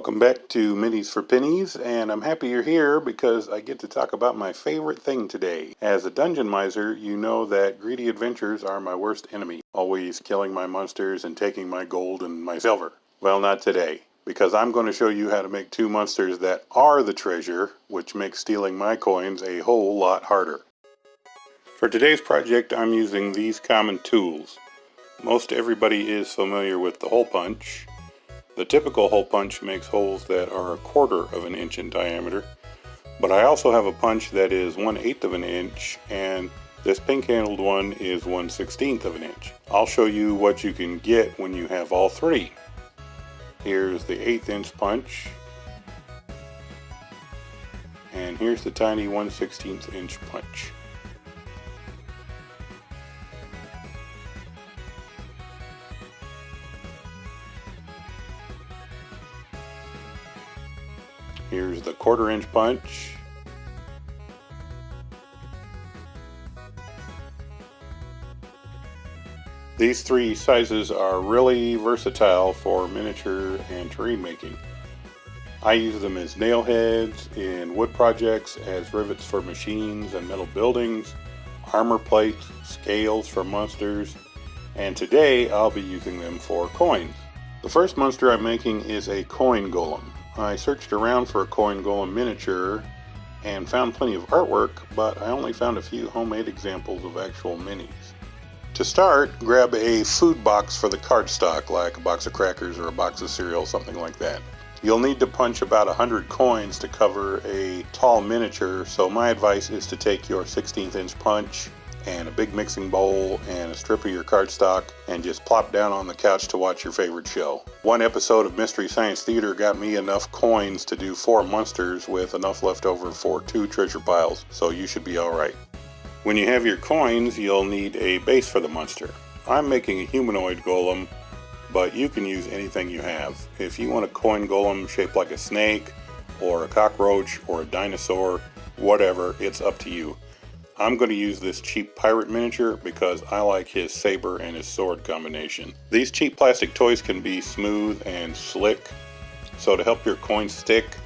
Welcome back to Minis for Pennies, and I'm happy you're here because I get to talk about my favorite thing today. As a dungeon miser, you know that greedy adventurers are my worst enemy, always killing my monsters and taking my gold and my silver. Well, not today, because I'm going to show you how to make two monsters that are the treasure, which makes stealing my coins a whole lot harder. For today's project, I'm using these common tools. Most everybody is familiar with the hole punch. The typical hole punch makes holes that are 1/4 of an inch in diameter, but I also have a punch that is 1/8 of an inch, and this pink handled one is 1/16 of an inch. I'll show you what you can get when you have all three. Here's the 1/8 inch punch, and here's the tiny 1/16 inch punch. Here's the 1/4 inch punch. These three sizes are really versatile for miniature and terrain making. I use them as nail heads in wood projects, as rivets for machines and metal buildings, armor plates, scales for monsters, and today I'll be using them for coins. The first monster I'm making is a coin golem. I searched around for a coin golem miniature and found plenty of artwork, but I only found a few homemade examples of actual minis. To start, grab a food box for the cardstock, like a box of crackers or a box of cereal, something like that. You'll need to punch about 100 coins to cover a tall miniature, so my advice is to take your 1/16 inch punch and a big mixing bowl and a strip of your cardstock and just plop down on the couch to watch your favorite show. One episode of Mystery Science Theater got me enough coins to do 4 monsters with enough left over for 2 treasure piles, so you should be alright. When you have your coins, you'll need a base for the monster. I'm making a humanoid golem, but you can use anything you have. If you want a coin golem shaped like a snake, or a cockroach, or a dinosaur, whatever, it's up to you. I'm going to use this cheap pirate miniature because I like his saber and his sword combination. These cheap plastic toys can be smooth and slick, so to help your coins stick,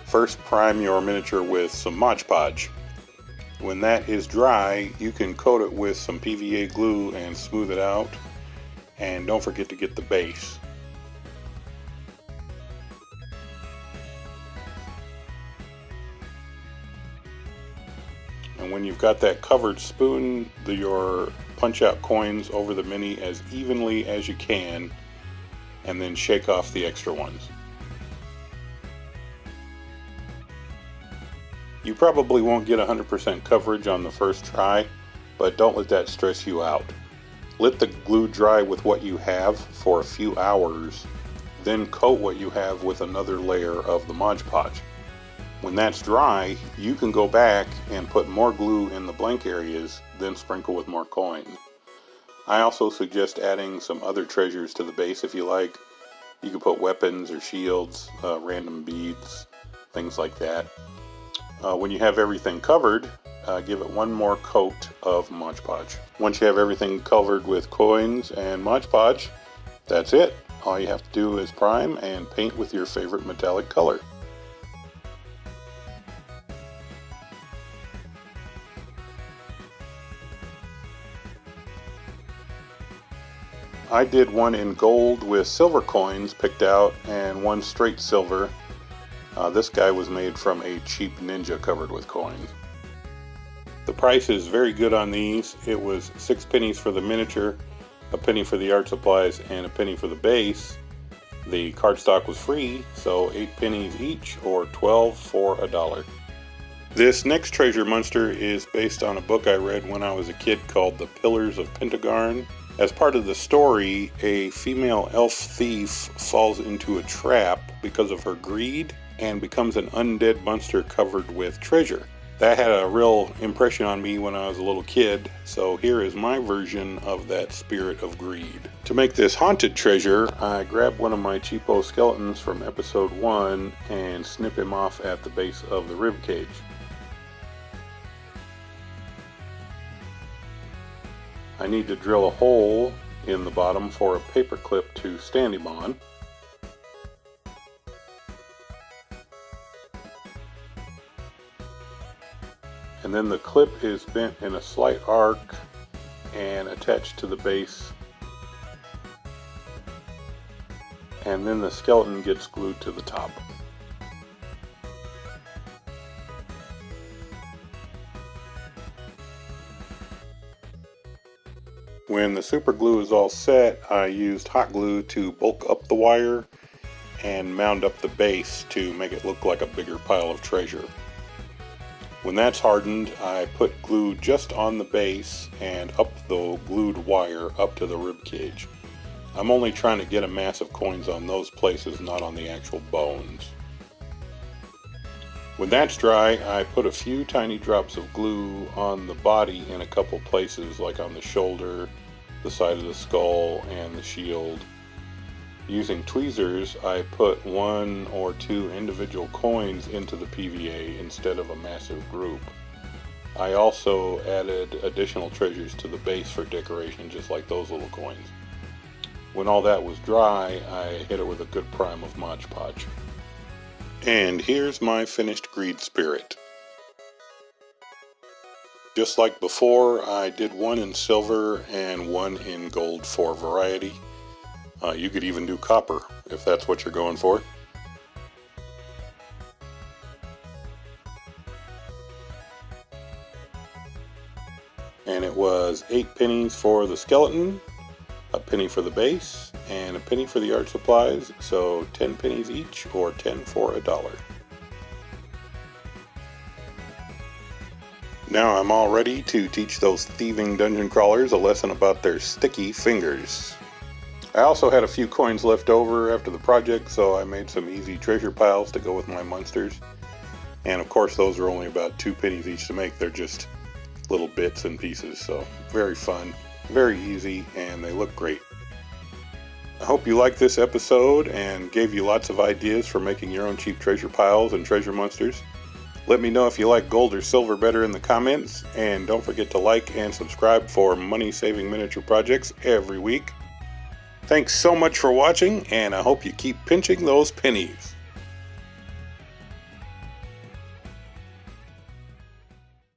first prime your miniature with some Mod Podge. When that is dry, you can coat it with some PVA glue and smooth it out, and don't forget to get the base. And when you've got that covered, spoon your punch out coins over the mini as evenly as you can, and then shake off the extra ones. You probably won't get 100% coverage on the first try, but don't let that stress you out. Let the glue dry with what you have for a few hours, then coat what you have with another layer of the Mod Podge. When that's dry, you can go back and put more glue in the blank areas, then sprinkle with more coins. I also suggest adding some other treasures to the base if you like. You can put weapons or shields, random beads, things like that. When you have everything covered, give it one more coat of Mod Podge. Once you have everything covered with coins and Mod Podge, that's it. All you have to do is prime and paint with your favorite metallic color. I did one in gold with silver coins picked out and one straight silver. This guy was made from a cheap ninja covered with coins. The price is very good on these. It was 6 pennies for the miniature, a penny for the art supplies, and a penny for the base. The cardstock was free, so 8 pennies each, or 12 for $1. This next treasure monster is based on a book I read when I was a kid called The Pillars of Pentagarn. As part of the story, a female elf thief falls into a trap because of her greed and becomes an undead monster covered with treasure. That had a real impression on me when I was a little kid, so here is my version of that spirit of greed. To make this haunted treasure, I grabbed one of my cheapo skeletons from episode 1 and snip him off at the base of the rib cage. I need to drill a hole in the bottom for a paper clip to stand him on. And then the clip is bent in a slight arc and attached to the base. And then the skeleton gets glued to the top. When the super glue is all set, I used hot glue to bulk up the wire and mound up the base to make it look like a bigger pile of treasure. When that's hardened, I put glue just on the base and up the glued wire up to the rib cage. I'm only trying to get a mass of coins on those places, not on the actual bones. When that's dry, I put a few tiny drops of glue on the body in a couple places, like on the shoulder, the side of the skull, and the shield. Using tweezers, I put 1 or 2 individual coins into the PVA instead of a massive group. I also added additional treasures to the base for decoration, just like those little coins. When all that was dry, I hit it with a good prime of Mod Podge. And here's my finished Greed Spirit. Just like before, I did one in silver and one in gold for variety. You could even do copper if that's what you're going for. And it was 8 pennies for the skeleton, a penny for the base, and a penny for the art supplies, so 10 pennies each, or 10 for $1. Now I'm all ready to teach those thieving dungeon crawlers a lesson about their sticky fingers. I also had a few coins left over after the project, so I made some easy treasure piles to go with my monsters. And of course those are only about 2 pennies each to make. They're just little bits and pieces, so very fun, very easy, and they look great. I hope you liked this episode and gave you lots of ideas for making your own cheap treasure piles and treasure monsters. Let me know if you like gold or silver better in the comments, and don't forget to like and subscribe for money-saving miniature projects every week. Thanks so much for watching, and I hope you keep pinching those pennies.